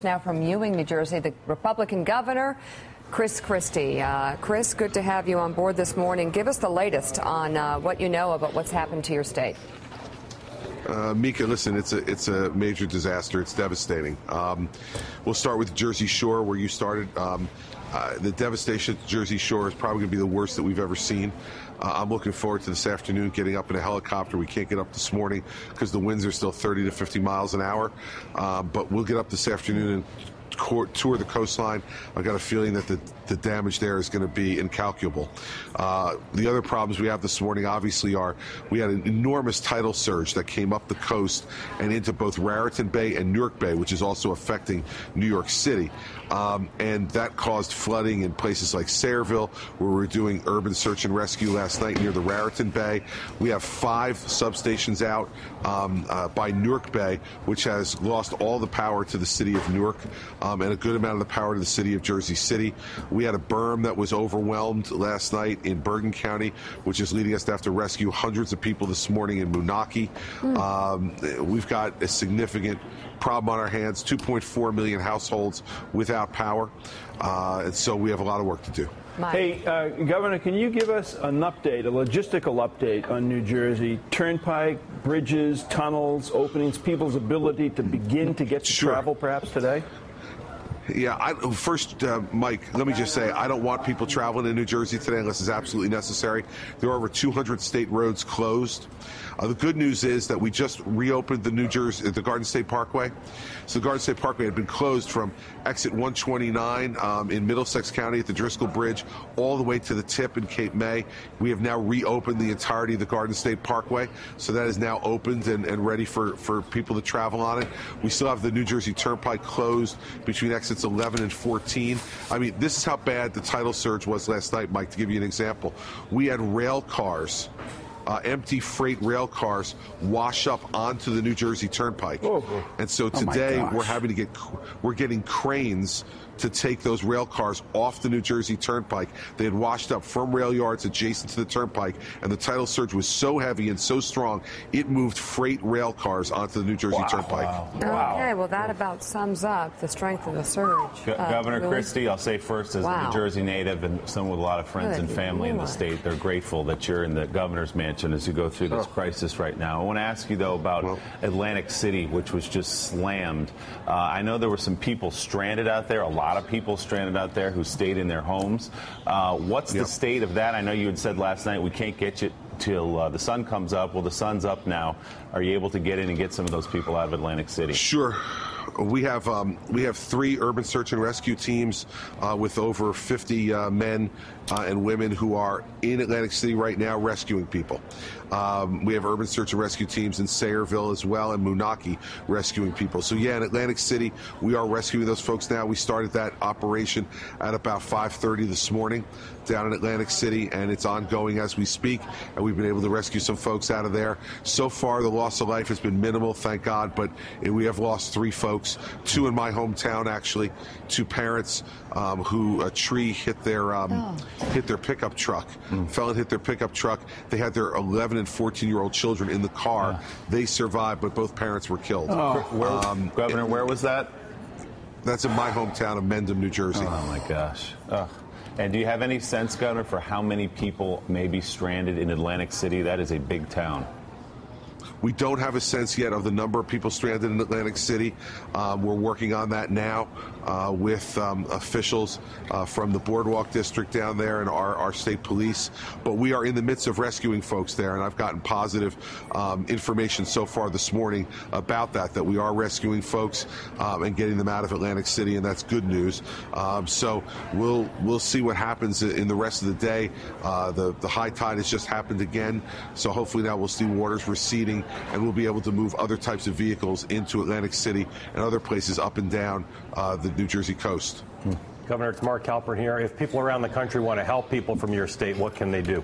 Now from Ewing, New Jersey, the Republican governor, Chris Christie. Chris, good to have you on board this morning. Give us the latest on what you know about what's happened to your state. Mika, listen, it's a major disaster. It's devastating. We'll start with Jersey Shore, where you started. The devastation at the Jersey Shore is probably going to be the worst that we've ever seen. I'm looking forward to this afternoon getting up in a helicopter. We can't get up this morning because the winds are still 30 to 50 miles an hour. But we'll get up this afternoon and tour the coastline. I've got a feeling that the damage there is going to be incalculable. The other problems we have this morning obviously are we had an enormous tidal surge that came up the coast and into both Raritan Bay and Newark Bay, which is also affecting New York City. And that caused flooding in places like Sayreville, where we were doing urban search and rescue last night near the Raritan Bay. We have 5 substations out by Newark Bay, which has lost all the power to the city of Newark and a good amount of the power to the city of Jersey City. We had a berm that was overwhelmed last night in Bergen County, which is leading us to have to rescue hundreds of people this morning in Moonachie. We've got a significant problem on our hands, 2.4 million households without power, and so we have a lot of work to do. Hey, Governor, can you give us an update, a logistical update on New Jersey? Turnpike, bridges, tunnels, openings, people's ability to begin to get to travel perhaps today? Yeah, first, Mike, let me just say, I don't want people traveling in New Jersey today unless it's absolutely necessary. There are over 200 state roads closed. The good news is that we just reopened the Garden State Parkway. So the Garden State Parkway had been closed from exit 129 in Middlesex County at the Driscoll Bridge all the way to the tip in Cape May. We have now reopened the entirety of the Garden State Parkway, so that is now opened and ready for people to travel on it. We still have the New Jersey Turnpike closed between exits 11 and 14. I mean, this is how bad the tidal surge was last night, Mike, to give you an example. We had rail cars, empty freight rail cars, wash up onto the New Jersey Turnpike. And so today we're getting cranes to take those rail cars off the New Jersey Turnpike. They had washed up from rail yards adjacent to the Turnpike, and the tidal surge was so heavy and so strong, it moved freight rail cars onto the New Jersey Turnpike. Wow. Okay, well, that about sums up the strength of the surge. Governor Christie, I'll say first, as a New Jersey native and someone with a lot of friends and family in the state, they're grateful that you're in the governor's mansion as you go through this crisis right now. I want to ask you, though, about Atlantic City, which was just slammed. I know there were some people stranded out there, a lot of people stranded out there who stayed in their homes. What's the state of that? I know you had said last night we can't get you till the sun comes up. Well, the sun's up now. Are you able to get in and get some of those people out of Atlantic City? Sure. We have 3 urban search and rescue teams with over 50 men and women who are in Atlantic City right now rescuing people. We have urban search and rescue teams in Sayreville as well, and Moonachie rescuing people. So yeah, in Atlantic City, we are rescuing those folks now. We started that operation at about 5:30 this morning down in Atlantic City, and it's ongoing as we speak, and we've been able to rescue some folks out of there. So far, the loss of life has been minimal, thank God, but we have lost 3 folks, 2 in my hometown, actually, 2 parents who a tree hit their pickup truck, fell and hit their pickup truck. They had their 11 and 14-year-old children in the car. They survived, but both parents were killed. Governor, where was that? That's in my hometown of Mendham, New Jersey. Oh, my gosh. And do you have any sense, Governor, for how many people may be stranded in Atlantic City? That is a big town. We don't have a sense yet of the number of people stranded in Atlantic City. We're working on that now with officials from the Boardwalk District down there and our state police. But we are in the midst of rescuing folks there, and I've gotten positive information so far this morning about that we are rescuing folks and getting them out of Atlantic City, and that's good news. So we'll see what happens in the rest of the day. The high tide has just happened again, so hopefully now we'll see waters receding, and we'll be able to move other types of vehicles into Atlantic City and other places up and down the New Jersey coast. Governor, it's Mark Halpern here. If people around the country want to help people from your state, what can they do?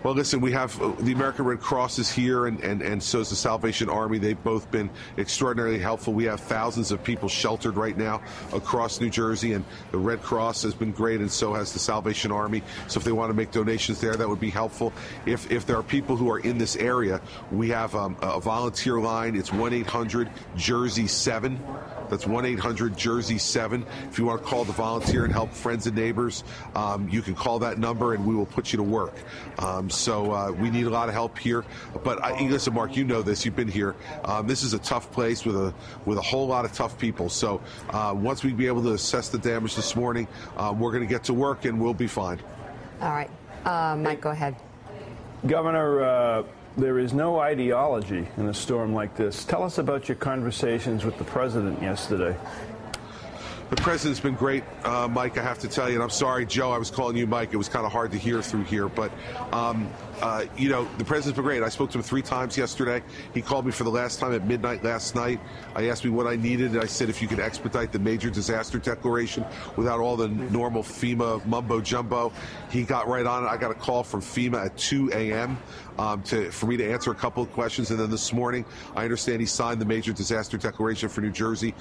Well, listen, we have the American Red Cross is here, and so is the Salvation Army. They've both been extraordinarily helpful. We have thousands of people sheltered right now across New Jersey, and the Red Cross has been great, and so has the Salvation Army. So if they want to make donations there, that would be helpful. If there are people who are in this area, we have a volunteer line. It's 1-800-JERSEY-7. That's 1-800-JERSEY-7. If you want to call to volunteer and help friends and neighbors, you can call that number and we will put you to work. So we need a lot of help here. But listen, Mark, you know this. You've been here. This is a tough place with a whole lot of tough people. So once we be able to assess the damage this morning, we're going to get to work and we'll be fine. All right. Mike, go ahead. Governor, there is no ideology in a storm like this. Tell us about your conversations with the president yesterday. The president's been great, Mike, I have to tell you. And I'm sorry, Joe, I was calling you Mike. It was kind of hard to hear through here. But, you know, the president's been great. I spoke to him 3 times yesterday. He called me for the last time at midnight last night. I asked me what I needed, and I said if you could expedite the major disaster declaration without all the normal FEMA mumbo-jumbo. He got right on it. I got a call from FEMA at 2 a.m. For me to answer a couple of questions. And then this morning, I understand he signed the major disaster declaration for New Jersey.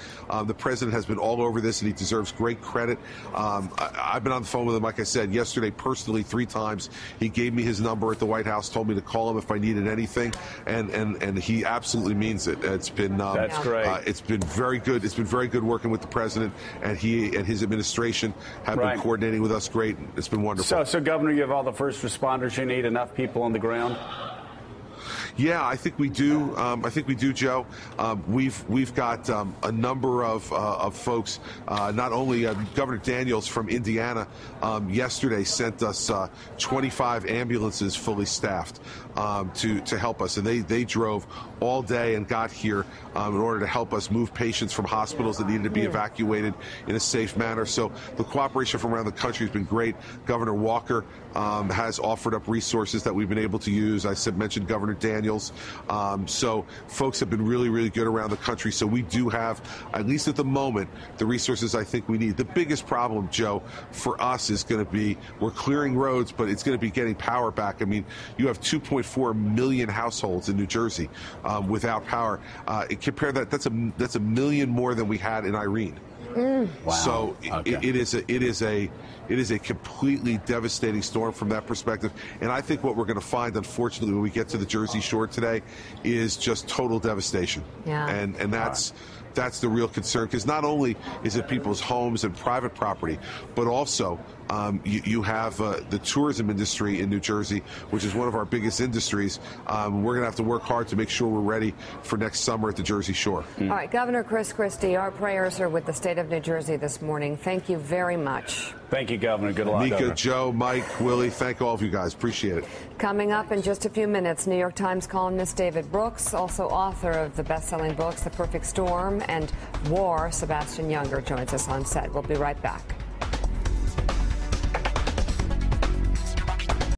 The president has been all over this, and he deserves great credit. I've been on the phone with him, like I said, yesterday personally 3 times. He gave me his number at the White House, told me to call him if I needed anything, and he absolutely means it. It's been that's great. It's been very good. It's been very good working with the president, and he and his administration have been coordinating with us great. It's been wonderful. So, Governor, you have all the first responders you need, enough people on the ground? Yeah, I think we do. I think we do, Joe. We've got a number of folks. Not only Governor Daniels from Indiana yesterday sent us 25 ambulances fully staffed to help us, and they drove all day and got here in order to help us move patients from hospitals that needed to be evacuated in a safe manner. So the cooperation from around the country has been great. Governor Walker has offered up resources that we've been able to use. I mentioned Governor Daniels. So folks have been really, really good around the country. So we do have, at least at the moment, the resources I think we need. The biggest problem, Joe, for us is going to be we're clearing roads, but it's going to be getting power back. I mean, you have 2.4 million households in New Jersey without power. Compare that, that's a million more than we had in Irene. Wow. So it is a completely devastating storm from that perspective. And I think what we're going to find, unfortunately, when we get to the Jersey Shore today, is just total devastation. Yeah. And that's the real concern, because not only is it people's homes and private property, but also you have the tourism industry in New Jersey, which is one of our biggest industries. We're going to have to work hard to make sure we're ready for next summer at the Jersey Shore. All right, Governor Chris Christie, our prayers are with the state of New Jersey this morning. Thank you very much. Thank you, Governor. Good luck. Mika, Governor. Joe, Mike, Willie, thank all of you guys. Appreciate it. Coming up in just a few minutes, New York Times columnist David Brooks, also author of the best-selling books The Perfect Storm and War, Sebastian Junger, joins us on set. We'll be right back.